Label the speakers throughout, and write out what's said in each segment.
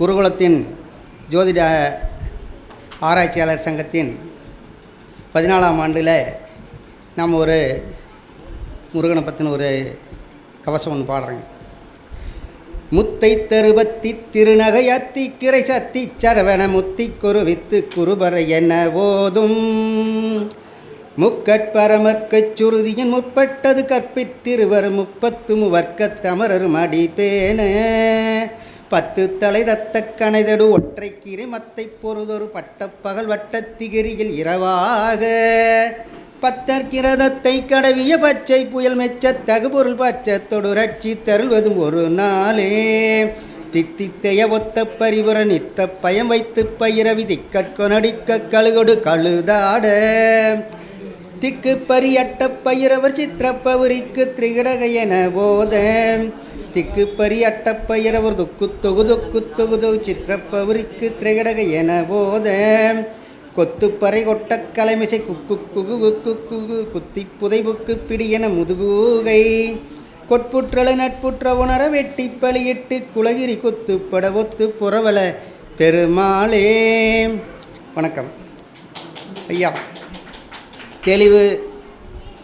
Speaker 1: குருகுலத்தின் ஜோதிட ஆராய்ச்சியாளர் சங்கத்தின் 14ஆம் ஆண்டில் நாம் ஒரு முருகனை பற்றின ஒரு கவசம் ஒன்று பாடுறேங்க. முத்தை தருபத்தி திருநகையத்தி கிரை சத்தி சரவண முத்தி குருவித்து குருபர என ஓதும் முக்கட்பரமற்கச் சுருதியின் முற்பட்டது கற்பித்திருவர் 30 வர்க்கத் தமரர் மடிப்பேன 10 தலை தத்த கணைதடு ஒற்றை கீரை மத்தை பொறுதொரு பட்டப்பகல் வட்டத்திகிரியில் இரவாக பத்தற்கிரதத்தை கடவிய பச்சை புயல் மெச்ச தகுபொருள் பச்சத்தொடு ரட்சி தருள்வதும் ஒரு நாளே தித்தித்தைய ஒத்த பரிபுர நித்த பயம் வைத்து பயிரவி திக்கற்கொனடிக்க கழுகொடு கழுதாட திக்கு பரியட்ட பயிரவர் சித்திரப்பவரிக்கு திரிகடக என போத திக்கு பரியட்ட பயிரவர் துக்கு தொகுது சித்திரப்பவரிக்கு திரிகடக என போத கொத்துப்பறை கொட்ட கலைமிசை குக்கு குகு குக்கு குகு குத்தி புதைபுக்கு பிடியென முதுகூகை கொட்புற்றலை நட்புற்ற உணர வெட்டி பலியிட்டு குலகிரி கொத்துப்பட ஒத்து புறவல பெருமாளே. வணக்கம் ஐயா. தெளிவு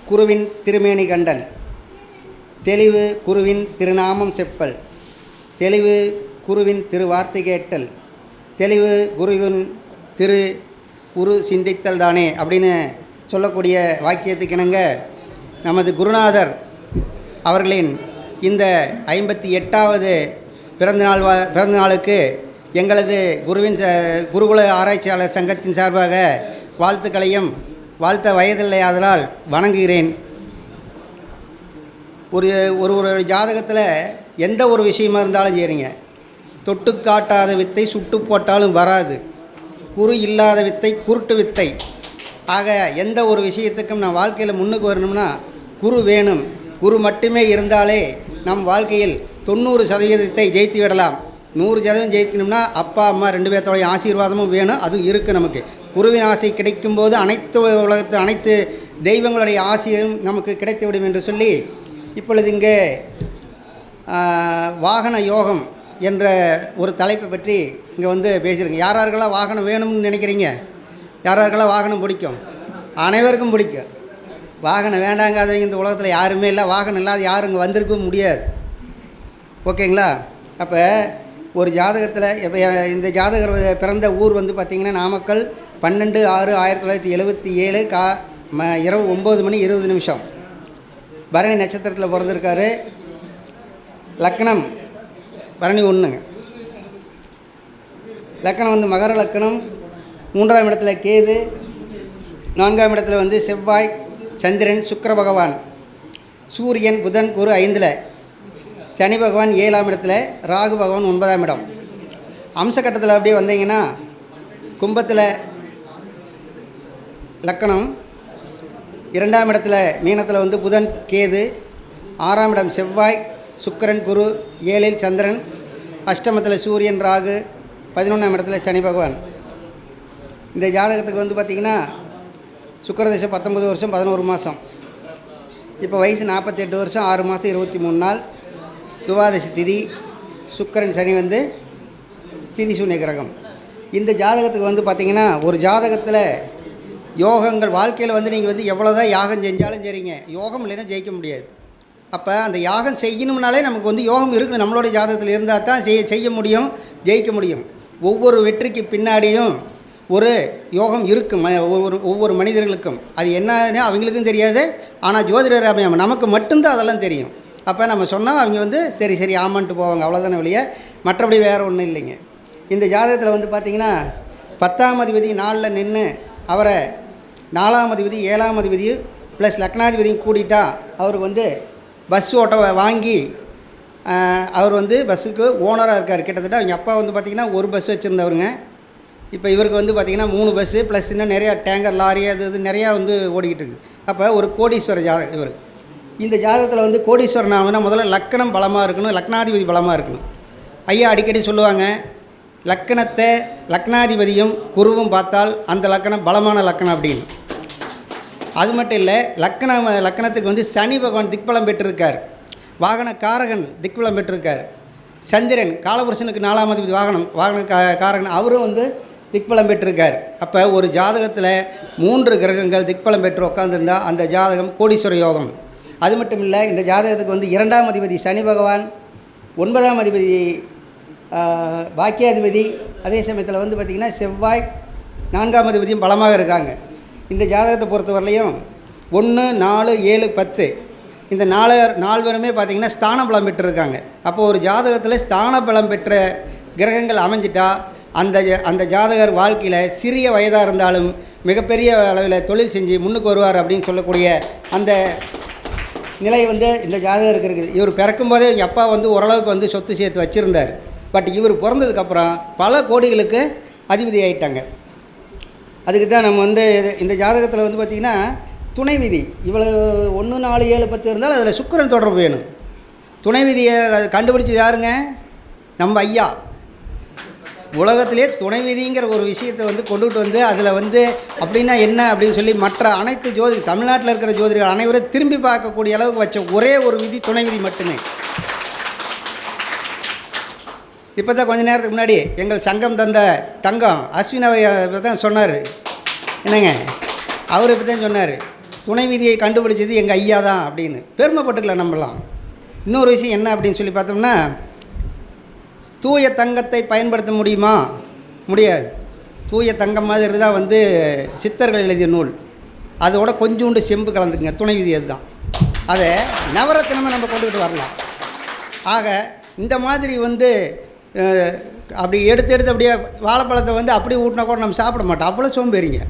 Speaker 1: குருவின் திருமேனி கண்டல், தெளிவு குருவின் திருநாமம் செப்பல், தெளிவு குருவின் திருவார்த்தை கேட்டல், தெளிவு குருவின் திரு குரு சிந்தித்தல் தானே அப்படின்னு சொல்லக்கூடிய வாக்கியத்துக்கு இணங்க நமது குருநாதர் அவர்களின் இந்த 58வது பிறந்தநாளுக்கு எங்களது குருகுல ஆராய்ச்சியாளர் சங்கத்தின் சார்பாக வாழ்த்துக்களையும் வாழ்த்த வயதில்லையாதலால் வணங்குகிறேன். ஒரு ஜாதகத்தில் எந்த ஒரு விஷயமா இருந்தாலும் சரிங்க, தொட்டு காட்டாத வித்தை சுட்டு போட்டாலும் வராது, குரு இல்லாத வித்தை குருட்டு வித்தை. ஆக எந்த ஒரு விஷயத்துக்கும் நம் வாழ்க்கையில் முன்னுக்கு வரணும்னா குரு வேணும். குரு மட்டுமே இருந்தாலே நம் வாழ்க்கையில் 90% ஜெயித்து விடலாம். 100% ஜெயிக்கணும்னா அப்பா அம்மா 2 பேர்த்தோடைய ஆசீர்வாதமும் வேணும். அதுவும் இருக்குது. நமக்கு குருவின் ஆசை கிடைக்கும்போது அனைத்து தெய்வங்களுடைய ஆசையும் நமக்கு கிடைத்துவிடும் என்று சொல்லி இப்பொழுது இங்கே வாகன யோகம் என்ற ஒரு தலைப்பை பற்றி இங்கே வந்து பேசியிருக்கேன். யாரெல்லாம் வாகனம் வேணும்னு நினைக்கிறீங்க? யாரெல்லாம் வாகனம் பிடிக்கும்? அனைவருக்கும் பிடிக்கும். வாகனம் வேண்டாங்காதவங்க இந்த உலகத்தில் யாருமே இல்லை. வாகனம் இல்லாத யாரும் இங்கே வந்திருக்கவும் முடியாது. ஓகேங்களா? அப்போ ஒரு ஜாதகத்தில் இப்போ இந்த ஜாதகர் பிறந்த ஊர் வந்து பார்த்திங்கன்னா நாமக்கல் 12/6/1977 இரவு 9:20 பரணி நட்சத்திரத்தில் பிறந்திருக்காரு. லக்னம் பரணி 1ங்க. லக்கணம் வந்து மகர லக்கணம். 3ஆம் இடத்துல கேது, 4ஆம் இடத்துல வந்து செவ்வாய், சந்திரன், சுக்கிர பகவான், சூரியன், புதன், குரு 5ல், சனி பகவான் 7ஆம் இடத்துல, ராகு பகவான் 9ஆம் இடம். அம்சக்கட்டத்தில் அப்படியே வந்தீங்கன்னா கும்பத்தில் லக்கணம், 2ஆம் இடத்துல மீனத்தில் வந்து புதன், கேது, 6ஆம் இடம் செவ்வாய், சுக்கிரன், குரு, 7ல் சந்திரன், அஷ்டமத்தில் சூரியன், ராகு, 11ஆம் இடத்துல சனி பகவான். இந்த ஜாதகத்துக்கு வந்து பார்த்திங்கன்னா சுக்கிரதசை 19 வருஷம் 11 மாதம். இப்போ வயசு 48 வருஷம் 6 மாதம் 23 நாள். துவாதசி திதி. சுக்கிரன் சனி வந்து திதி சூன்ய கிரகம். இந்த ஜாதகத்துக்கு வந்து பார்த்திங்கன்னா ஒரு ஜாதகத்தில் யோகங்கள் வாழ்க்கையில் வந்து நீங்கள் வந்து எவ்வளோதான் யாகம் செஞ்சாலும் சரிங்க, யோகம் இல்லைன்னா ஜெயிக்க முடியாது. அப்போ அந்த யாகம் செய்யணும்னாலே நமக்கு வந்து யோகம் இருக்குது. நம்மளுடைய ஜாதகத்தில் இருந்தால் தான் செய்ய முடியும், ஜெயிக்க முடியும். ஒவ்வொரு வெற்றிக்கு பின்னாடியும் ஒரு யோகம் இருக்கும் ஒவ்வொரு மனிதர்களுக்கும். அது என்னன்னு அவங்களுக்கும் தெரியாது. ஆனால் ஜோதிடர் நமக்கு மட்டும்தான் அதெல்லாம் தெரியும். அப்போ நம்ம சொன்னால் அவங்க வந்து சரி ஆமான்ட்டு போவாங்க. அவ்வளோதானே வெளிய, மற்றபடி வேறு ஒன்றும் இல்லைங்க. இந்த ஜாதகத்தில் வந்து பார்த்திங்கன்னா 10ஆம் அதிபதி 4ல் நின்று அவரை 4ஆம் அதிபதி 7ஆம் அதிபதி ப்ளஸ் லக்னாதிபதியும் கூட்டிட்டா அவருக்கு வந்து பஸ் ஓட்ட வாங்கி அவர் வந்து பஸ்ஸுக்கு ஓனராக இருக்கார். கிட்டத்தட்ட அவங்க அப்பா வந்து பார்த்திங்கன்னா ஒரு பஸ் வச்சுருந்தவருங்க. இப்போ இவருக்கு வந்து பார்த்திங்கன்னா 3 பஸ்ஸு ப்ளஸ் இன்னும் நிறையா டேங்கர், லாரி, இது நிறையா வந்து ஓடிக்கிட்டு இருக்குது. அப்போ ஒரு கோடீஸ்வர ஜாதகம் இவர். இந்த ஜாதகத்தில் வந்து கோடீஸ்வரன் ஆகுதுன்னா முதல்ல லக்கணம் பலமாக இருக்கணும், லக்னாதிபதி பலமாக இருக்கணும். ஐயா அடிக்கடி சொல்லுவாங்க, லக்கணத்தை லக்னாதிபதியும் குருவும் பார்த்தால் அந்த லக்கணம் பலமான லக்கணம் அப்படின்னு. அது மட்டும் இல்லை, லக்கணத்துக்கு வந்து சனி பகவான் திக்பலம் பெற்றிருக்கார். வாகன காரகன் திக்பலம் பெற்றிருக்கார். சந்திரன் காலபுருஷனுக்கு 4ஆம் அதிபதி வாகன காரகன் அவரும் வந்து திக்பலம் பெற்றிருக்கார். அப்போ ஒரு ஜாதகத்தில் 3 கிரகங்கள் திக்பலம் பெற்று உட்காந்துருந்தால் அந்த ஜாதகம் கோடீஸ்வர யோகம். அது மட்டும் இல்லை, இந்த ஜாதகத்துக்கு வந்து 2ஆம் அதிபதி சனி பகவான், 9ஆம் அதிபதி பாக்கியாதிபதி, அதே சமயத்தில் வந்து பார்த்திங்கன்னா செவ்வாய் 4ஆம் அதிபதியும் பலமாக இருக்காங்க. இந்த ஜாதகத்தை பொறுத்தவரையிலையும் 1, 4, 7, 10 இந்த 4 பேருமே பார்த்திங்கன்னா ஸ்தான பலம் பெற்றிருக்காங்க. அப்போது ஒரு ஜாதகத்தில் ஸ்தான பலம் பெற்ற கிரகங்கள் அமைஞ்சிட்டா அந்த ஜாதகர் வாழ்க்கையில் சிறிய வயதாக இருந்தாலும் மிகப்பெரிய அளவில் தொழில் செஞ்சு முன்னுக்கு வருவார் அப்படின்னு சொல்லக்கூடிய அந்த நிலை வந்து இந்த ஜாதகருக்கு இருக்குது. இவர் பிறக்கும்போதே எங்கள் அப்பா வந்து ஓரளவுக்கு வந்து சொத்து சேர்த்து வச்சுருந்தார். பட் இவர் பிறந்ததுக்கப்புறம் பல கோடிகளுக்கு அதிபதி ஆகிட்டாங்க. அதுக்கு தான் நம்ம வந்து இந்த ஜாதகத்தில் வந்து பார்த்திங்கன்னா துணை விதி இவ்வளோ 1, 4, 7, 10 இருந்தாலும் அதில் சுக்கிரன் தொடர்பு வேணும். துணை விதியை கண்டுபிடிச்சது யாருங்க? நம்ம ஐயா. உலகத்திலே துணை விதிங்கிற ஒரு விஷயத்தை வந்து கொண்டுகிட்டு வந்து அதில் வந்து அப்படின்னா என்ன அப்படின்னு சொல்லி மற்ற அனைத்து தமிழ்நாட்டில் இருக்கிற ஜோதிடர்கள் அனைவரும் திரும்பி பார்க்கக்கூடிய அளவுக்கு வச்ச ஒரே ஒரு விதி துணை விதி மட்டுமே. இப்போ தான் கொஞ்சம் நேரத்துக்கு முன்னாடி எங்கள் சங்கம் தந்த தங்கம் அஸ்வினாவை தான் சொன்னார். என்னங்க, அவர் இப்போ தான் சொன்னார், துணை விதியை கண்டுபிடிச்சது எங்கள் ஐயா தான் அப்படின்னு. பெருமைப்பட்டுக்கலாம் நம்பலாம். இன்னொரு விஷயம் என்ன அப்படின்னு சொல்லி பார்த்தோம்னா, தூய தங்கத்தை பயன்படுத்த முடியுமா? முடியாது. தூய தங்கம் மாதிரி தான் வந்து சித்தர்கள் எழுதிய நூல். அதோட கொஞ்சோண்டு செம்பு கலந்துக்குங்க, துணை விதி அதுதான். அதை நவரத்தினமாக நம்ம கொண்டுக்கிட்டு வரலாம். ஆக இந்த மாதிரி வந்து அப்படி எடுத்து அப்படியே வாழைப்பழத்தை வந்து அப்படியே ஊட்டினா கூட நம்ம சாப்பிட மாட்டோம், அவ்வளோ சோம்பேறிங்க.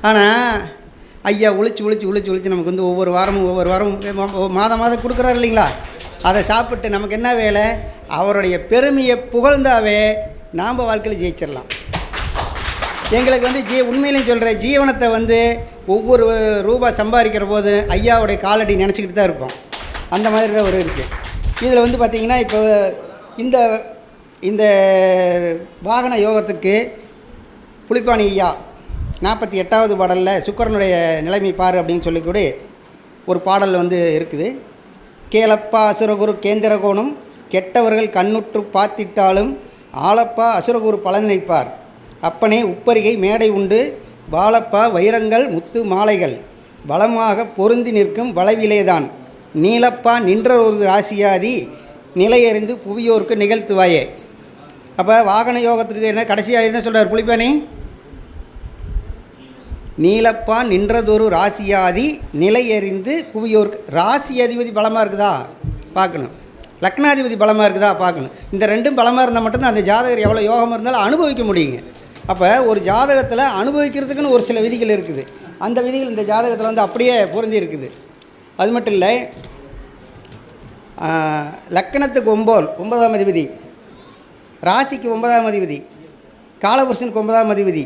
Speaker 1: ஆனால் ஐயா உழிச்சு நமக்கு வந்து ஒவ்வொரு வாரமும் மாதம் கொடுக்குறாரு இல்லைங்களா? அதை சாப்பிட்டு நமக்கு என்ன வேலை? அவருடைய பெருமையை புகழ்ந்தாவே நாம் வாழ்க்கையில் ஜெயிச்சிடலாம். எங்களுக்கு வந்து உண்மையிலையும் சொல்கிற ஜீவனத்தை வந்து ஒவ்வொரு ரூபா சம்பாதிக்கிற போது ஐயாவுடைய காலடி நினச்சிக்கிட்டு தான் இருப்போம். அந்த மாதிரி தான் ஒரு இருக்குது. இதில் வந்து பார்த்திங்கன்னா இப்போ இந்த வாகன யோகத்துக்கு புலிப்பாணி ஐயா 48வது பாடலில் சுக்கிரனுடைய நிலைமை பாரு அப்படின்னு சொல்லிக்கூட ஒரு பாடல் வந்து இருக்குது. கேளப்பா அசுரகுரு கேந்திரகோணம், கெட்டவர்கள் கண்ணுற்று பார்த்திட்டாலும் ஆளப்பா அசுரகுரு பலன் நினைப்பார். அப்பனே உப்பரிகை மேடை உண்டு, வாழப்பா வைரங்கள் முத்து மாலைகள், வளமாக பொருந்தி நிற்கும் வளைவிலேதான், நீலப்பா நின்ற ஒரு ராசியாதி, நிலையறிந்து புவியோருக்கு நிகழ்த்துவாயே. அப்போ வாகன யோகத்துக்கு என்ன கடைசியாக என்ன சொல்கிறார் புலிப்பாணி? நீலப்பா நின்றதொரு ராசியாதி, நிலையறிந்து புவியோருக்கு. ராசி அதிபதி பலமாக இருக்குதா பார்க்கணும், லக்னாதிபதி பலமாக இருக்குதா பார்க்கணும். இந்த ரெண்டும் பலமாக இருந்தால் மட்டும்தான் அந்த ஜாதகர் எவ்வளோ யோகமாக இருந்தாலும் அனுபவிக்க முடியுங்க. அப்போ ஒரு ஜாதகத்தில் அனுபவிக்கிறதுக்குன்னு ஒரு சில விதிகள் இருக்குது. அந்த விதிகள் இந்த ஜாதகத்தில் வந்து அப்படியே பொருந்தி இருக்குது. அது மட்டும் இல்லை, லக்கணத்துக்கு 9ஆம் அதிபதி, ராசிக்கு 9ஆம் அதிபதி, காலபுருஷனுக்கு 9ஆம் அதிபதி,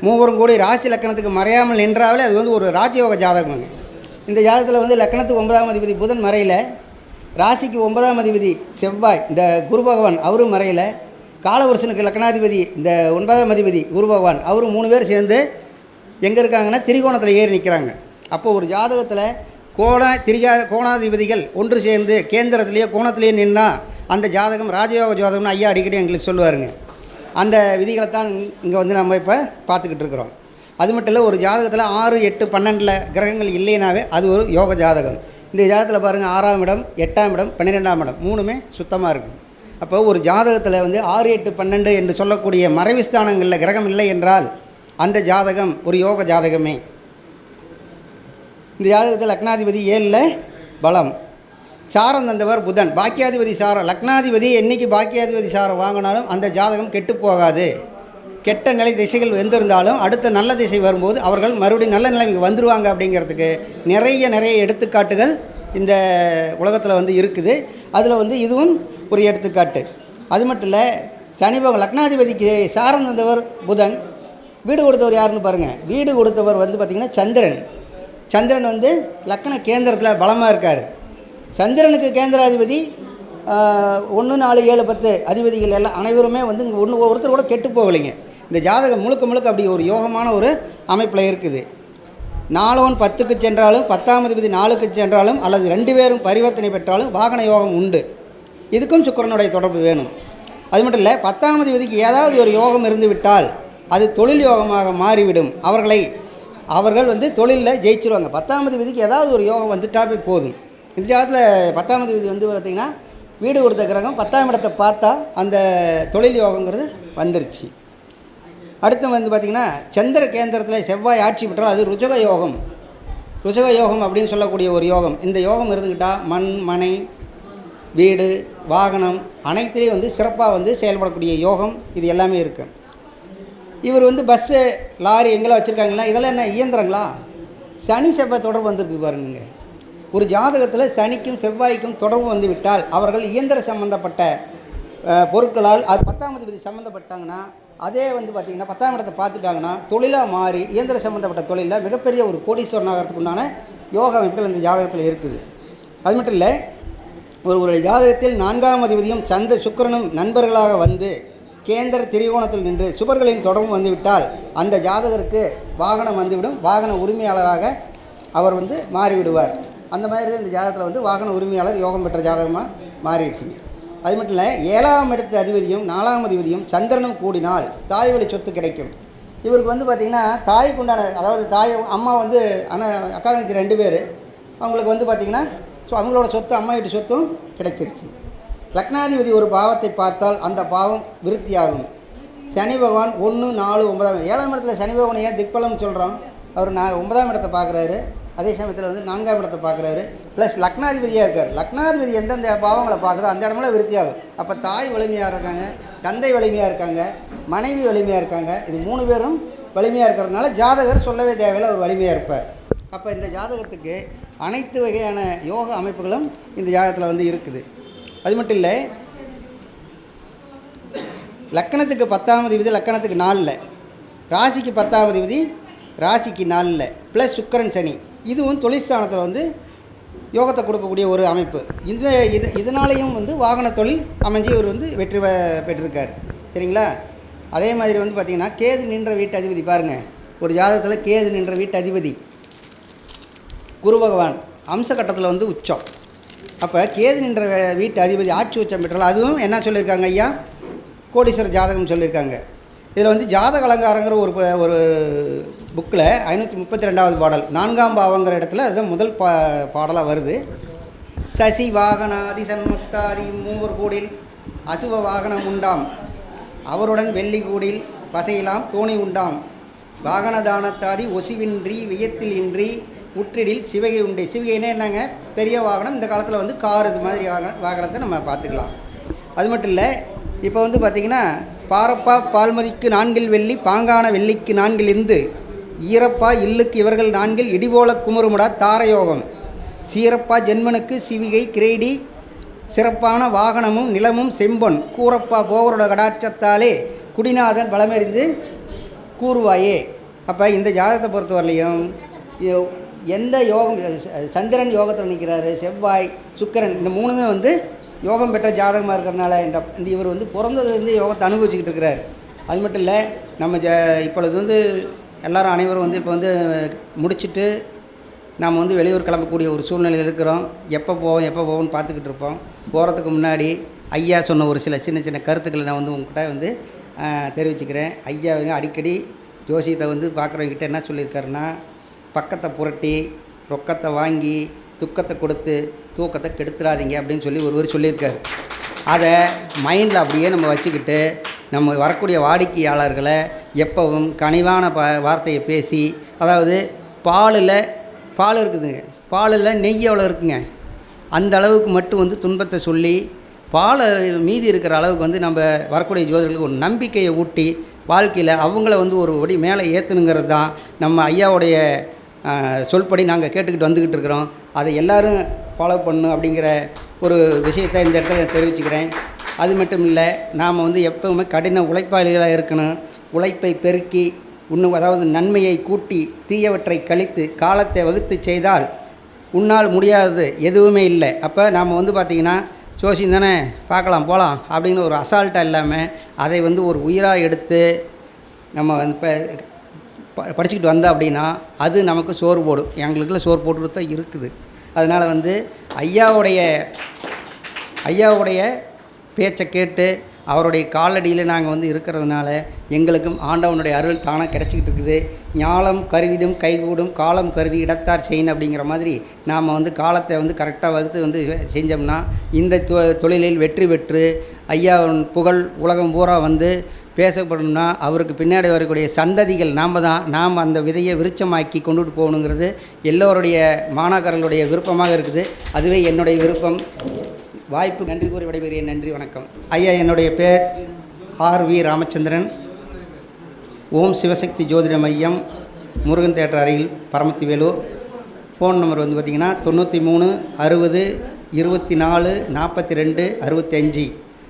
Speaker 1: மூவரும் கூடி ராசி லக்கணத்துக்கு மறையாமல் நின்றாலே அது வந்து ஒரு ராஜயோக ஜாதகங்க. இந்த ஜாதகத்தில் வந்து லக்கணத்துக்கு 9ஆம் அதிபதி புதன் மறையில், ராசிக்கு 9ஆம் அதிபதி செவ்வாய் இந்த குரு பகவான் அவரும் மறையில், காலபுருஷனுக்கு லக்கணாதிபதி இந்த 9ஆம் அதிபதி குரு பகவான் அவரும் 3 பேர் சேர்ந்து எங்கே இருக்காங்கன்னா திரிகோணத்தில் ஏறி நிற்கிறாங்க. அப்போது ஒரு ஜாதகத்தில் கோணாதிபதிகள் ஒன்று சேர்ந்து கேந்திரத்திலேயே கோணத்திலேயே நின்னால் அந்த ஜாதகம் ராஜயோக ஜாதகம்னு ஐயா அடிக்கடி எங்களுக்கு சொல்லுவாருங்க. அந்த விதிகளை தான் இங்கே வந்து நம்ம இப்போ பார்த்துக்கிட்டு இருக்கிறோம். அது மட்டும் இல்லை, ஒரு ஜாதகத்தில் 6, 8, 12 கிரகங்கள் இல்லைனாவே அது ஒரு யோக ஜாதகம். இந்த ஜாதகத்தில் பாருங்கள், 6ஆம் இடம், 8ஆம் இடம், 12ஆம் இடம் 3மே சுத்தமாக இருக்குது. அப்போ ஒரு ஜாதகத்தில் வந்து 6, 8, 12 என்று சொல்லக்கூடிய மறைவு ஸ்தானங்களில் கிரகம் இல்லை என்றால் அந்த ஜாதகம் ஒரு யோக ஜாதகமே. இந்த ஜாதகத்தில் லக்னாதிபதி 7ல் பலம், சாரம் தந்தவர் புதன், பாக்கியாதிபதி சாரம். லக்னாதிபதி என்றைக்கு பாக்கியாதிபதி சாரம் வாங்கினாலும் அந்த ஜாதகம் கெட்டு போகாது. கெட்ட நிலை திசைகள் வெந்திருந்தாலும் அடுத்த நல்ல திசை வரும்போது அவர்கள் மறுபடியும் நல்ல நிலைமைக்கு வந்துடுவாங்க. அப்படிங்கிறதுக்கு நிறைய எடுத்துக்காட்டுகள் இந்த உலகத்தில் வந்து இருக்குது. அதில் வந்து இதுவும் ஒரு எடுத்துக்காட்டு. அது மட்டும் இல்லை, சனி பகவான் லக்னாதிபதிக்கு சாரம் தந்தவர் புதன், வீடு கொடுத்தவர் யாருன்னு பாருங்கள். வீடு கொடுத்தவர் வந்து பார்த்திங்கன்னா சந்திரன் வந்து லக்ன கேந்திரத்தில் பலமாக இருக்கார். சந்திரனுக்கு கேந்திராதிபதி 1, 4, 7, 10 அதிபதிகள் எல்லாம் அனைவருமே வந்து ஒருத்தர் கூட கெட்டு போகலைங்க. இந்த ஜாதகம் முழுக்க அப்படி ஒரு யோகமான ஒரு அமைப்பில் இருக்குது. நாலோன் 10க்கு சென்றாலும் 10ஆம் அதிபதி 4க்கு சென்றாலும் அல்லது 2 பேரும் பரிவர்த்தனை பெற்றாலும் வாகன யோகம் உண்டு. இதுக்கும் சுக்கிரனுடைய தொடர்பு வேணும். அது மட்டும் இல்லை, 10ஆம் அதிபதிக்கு ஏதாவது ஒரு யோகம் இருந்து விட்டால் அது தொழில் யோகமாக மாறிவிடும். அவர்கள் தொழிலில் ஜெயிச்சிருவாங்க. 10ஆம் அதிபதிக்கு ஏதாவது ஒரு யோகம் வந்துட்டாவே போதும். இந்த ஜாதகத்தில் 10ஆம் அதிபதி பார்த்திங்கன்னா வீடு கொடுத்த கிரகம் 10ஆம் இடத்தை பார்த்தா அந்த தொழில் யோகங்கிறது வந்துருச்சு. அடுத்து பார்த்திங்கன்னா சந்திர கேந்திரத்தில் செவ்வாய் ஆட்சி பெற்றால் அது ருஜக யோகம். ருஜக யோகம் அப்படின்னு சொல்லக்கூடிய ஒரு யோகம். இந்த யோகம் இருந்துக்கிட்டால் மண், மனை, வீடு, வாகனம் அனைத்துலேயும் சிறப்பாக செயல்படக்கூடிய யோகம் இது எல்லாமே இருக்குது. இவர் பஸ்ஸு, லாரி எங்கெல்லாம் வச்சுருக்காங்களா, இதெல்லாம் என்ன இயந்திரங்களா? சனி செவ்வாய் தொடர்பு வந்துருக்கு பாருங்க. ஒரு ஜாதகத்தில் சனிக்கும் செவ்வாய்க்கும் தொடர்பு விட்டால் அவர்கள் இயந்திர சம்மந்தப்பட்ட பொருட்களால் அது 10ஆம் அதிபதி சம்மந்தப்பட்டாங்கன்னா அதே பார்த்திங்கன்னா 10ஆம் இடத்தை பார்த்துட்டாங்கன்னா தொழிலாக மாறி இயந்திர சம்மந்தப்பட்ட தொழிலில் மிகப்பெரிய ஒரு கோடீஸ்வரன் ஆகிறதுக்கு உண்டான யோக அமைப்புகள் இந்த ஜாதகத்தில் இருக்குது. அது மட்டும் இல்லை, ஒரு ஜாதகத்தில் 4ஆம் அதிபதியும் சுக்கிரனும் நண்பர்களாக கேந்திர திரிகோணத்தில் நின்று சுபர்களின் தொடர்பு வந்துவிட்டால் அந்த ஜாதகருக்கு வாகனம் வந்துவிடும். வாகன உரிமையாளராக அவர் மாறிவிடுவார். அந்த மாதிரி இந்த ஜாதகத்தில் வாகன உரிமையாளர் யோகம் பெற்ற ஜாதகமாக மாறிடுச்சுங்க. அது மட்டும் இல்லை, 7ஆம் இடத்து அதிபதியும் 4ஆம் அதிபதியும் சந்திரனும் கூடினால் தாய் வழி சொத்து கிடைக்கும். இவருக்கு பார்த்திங்கன்னா தாய்க்கு உண்டான, அதாவது அம்மா அக்கா தங்கச்சி 2 பேர், அவங்களுக்கு பார்த்திங்கன்னா அவங்களோட சொத்து அம்மா வீட்டு சொத்தும் கிடைச்சிருச்சு. லக்னாதிபதி ஒரு பாவத்தை பார்த்தால் அந்த பாவம் விருத்தியாகும். சனி பகவான் 1, 4, 9 7ஆம் இடத்துல சனி பகவான் ஏன் திக்பலம்னு சொல்கிறோம்? அவர் 9ஆம் இடத்தை பார்க்குறாரு, அதே சமயத்தில் 4ஆம் இடத்தை பார்க்குறாரு, ப்ளஸ் லக்னாதிபதியாக இருக்கார். லக்னாதிபதி எந்தெந்த பாவங்களை பார்க்குதோ அந்த இடமெல்லாம் விருத்தியாகும். அப்போ தாய் வலிமையாக இருக்காங்க, தந்தை வலிமையாக இருக்காங்க, மனைவி வலிமையாக இருக்காங்க. இது 3 பேரும் வலிமையாக இருக்கிறதுனால ஜாதகர் சொல்லவே தேவையில்லை, அவர் வலிமையாக இருப்பார். அப்போ இந்த ஜாதகத்துக்கு அனைத்து வகையான யோக அமைப்புகளும் இந்த ஜாதகத்தில் இருக்குது. அது மட்டும் இல்லை, லக்கணத்துக்கு 10ஆம் அதிபதி லக்கணத்துக்கு 4ல், ராசிக்கு 10ஆம் அதிபதி ராசிக்கு 4ல், ப்ளஸ் சுக்கிரன் சனி, இதுவும் தொழிற்ஸ்தானத்தில் யோகத்தை கொடுக்கக்கூடிய ஒரு அமைப்பு. இதனாலேயும் வாகன தொழில் அமைஞ்சு இவர் வெற்றி பெற்றிருக்கார். சரிங்களா? அதே மாதிரி பார்த்திங்கன்னா கேது நின்ற வீட்டு அதிபதி பாருங்கள். ஒரு ஜாதகத்தில் கேது நின்ற வீட்டு அதிபதி குரு பகவான் அம்சக்கட்டத்தில் உச்சம். அப்போ கேது நின்ற வீட்டு அதிபதி ஆட்சி உச்சம் பெற்றால் அதுவும் என்ன சொல்லியிருக்காங்க ஐயா? கோடீஸ்வர ஜாதகம் சொல்லியிருக்காங்க. இதில் ஜாதக அலங்காரங்கிற ஒரு புக்கில் 532வது பாடல் 4ஆம் பாவங்கிற இடத்துல அதுதான் முதல் பாடலாக வருது. சசி வாகனாதி சண்முத்தாதி 3 கூடில் அசுவ வாகனம் உண்டாம், அவருடன் வெள்ளி கூடில் வசையிலாம் தோணி உண்டாம், வாகனதானத்தாதி ஒசிவின்றி வியத்தில் இன்றி உற்றிடில் சிவகை உண்டு. சிவகைன்னா என்னங்க? பெரிய வாகனம். இந்த காலத்தில் கார் இது மாதிரி வாகனத்தை நம்ம பார்த்துக்கலாம். அது மட்டும் இல்லை, இப்போ பார்த்திங்கன்னா பாரப்பா பால்மதிக்கு 4 வெள்ளி பாங்கான வெள்ளிக்கு 4 இருந்து ஈரப்பா இல்லுக்கு இவர்கள் 4 இடிபோல குமருமுடா தாரயோகம் சீரப்பா ஜென்மனுக்கு சிவிகை கிரேடி சிறப்பான வாகனமும் நிலமும் செம்பொன் கூரப்பா போவரோட கடாட்சத்தாலே குடிநாதன் பலமறிந்து கூறுவாயே. அப்போ இந்த ஜாதகத்தை பொறுத்தவரையிலையும் எந்த யோகம், சந்திரன் யோகத்தில் நிற்கிறாரு, செவ்வாய், சுக்கிரன், இந்த 3மே யோகம் பெற்ற ஜாதகமாக இருக்கிறதுனால இந்த இவர் பிறந்ததுலேருந்து யோகத்தை அனுபவிச்சுக்கிட்டு இருக்கிறார். அது மட்டும் இல்லை, நம்ம இப்பொழுது எல்லோரும் அனைவரும் இப்போ முடிச்சுட்டு நாம் வெளியூர் கிளம்பக்கூடிய ஒரு சூழ்நிலையில் இருக்கிறோம். எப்போ போவோம்னு பார்த்துக்கிட்டு இருப்போம். போகிறதுக்கு முன்னாடி ஐயா சொன்ன ஒரு சில சின்ன சின்ன கருத்துக்களை நான் உங்கள்கிட்ட தெரிவிச்சுக்கிறேன். ஐயா அடிக்கடி ஜோசியத்தை பார்க்குறவங்கிட்ட என்ன சொல்லியிருக்காருன்னா, பக்கத்தை புரட்டி ரொக்கத்தை வாங்கி துக்கத்தை கொடுத்து தூக்கத்தை கெடுத்துடாதீங்க அப்படின்னு ஒருவர் சொல்லியிருக்காரு. அதை மைண்டில் அப்படியே நம்ம வச்சுக்கிட்டு நம்ம வரக்கூடிய வாடிக்கையாளர்களை எப்பவும் கனிவான வார்த்தையை பேசி, அதாவது பால் இருக்குதுங்க, பாலில் நெய் எவ்வளோ இருக்குங்க அந்த அளவுக்கு மட்டும் துன்பத்தை சொல்லி பாலை மீதி இருக்கிற அளவுக்கு நம்ம வரக்கூடிய ஜோதிடர்களுக்கு ஒரு நம்பிக்கையை ஊட்டி வாழ்க்கையில் அவங்கள ஒரு படி மேலே ஏற்றணுங்கிறது தான் நம்ம ஐயாவுடைய சொல்படி நாங்கள் கேட்டுக்கிட்டு வந்துக்கிட்டு இருக்கிறோம். அதை எல்லோரும் ஃபாலோ பண்ணணும் அப்படிங்கிற ஒரு விஷயத்தை இந்த இடத்துல தெரிவிச்சுக்கிறேன். அது மட்டும் இல்லை, நாம் எப்பவுமே கடின உழைப்பாளிகளாக இருக்கணும். உழைப்பை பெருக்கி அதாவது நன்மையை கூட்டி தீயவற்றை கழித்து காலத்தை வகுத்து செய்தால் உன்னால் முடியாதது எதுவுமே இல்லை. அப்போ நாம் பார்த்திங்கன்னா ஜோசியம் தானே பார்க்கலாம் போகலாம் அப்படின்னு ஒரு அசால்ட்டாக இல்லாமல் அதை ஒரு உயிராக எடுத்து நம்ம இப்போ படிச்சுக்கிட்டு வந்தோம் அப்படின்னா அது நமக்கு சோறு போடும். எங்களுக்குலாம் சோறு போட்டுட்டு தான் இருக்குது. அதனால் வந்து ஐயாவுடைய பேச்சை கேட்டு அவருடைய காலடியில் நாங்கள் வந்து இருக்கிறதுனால எங்களுக்கும் ஆண்டவனுடைய அருள் தானாக கிடச்சிக்கிட்டு இருக்குது. ஞாலம் கருதிடும் கைகூடும் காலம் கருதி இடத்தார் செய்யணும் அப்படிங்கிற மாதிரி நாம் வந்து காலத்தை வந்து கரெக்டாக வகுத்து வந்து செஞ்சோம்னா இந்த தொழிலில் வெற்றி பெற்று ஐயாவின் புகழ் உலகம் பூரா வந்து பேசப்படணும்னா அவருக்கு பின்னாடி வரக்கூடிய சந்ததிகள் நாம் அந்த விதையை விருட்சமாக்கி கொண்டுட்டு போகணுங்கிறது எல்லோருடைய மாணாக்கர்களுடைய விருப்பமாக இருக்குது. அதுவே என்னுடைய விருப்பம். வாய்ப்பு நன்றி கூறி விடைபெறுகிறேன். நன்றி, வணக்கம். ஐயா, என்னுடைய பேர் ஆர்.வி. ராமச்சந்திரன். ஓம் சிவசக்தி ஜோதிட மையம், முருகன் தேட்டர் அருகில், பரமத்தி வேலூர். ஃபோன் நம்பர் வந்து பார்த்திங்கன்னா 93 60 24 42 65.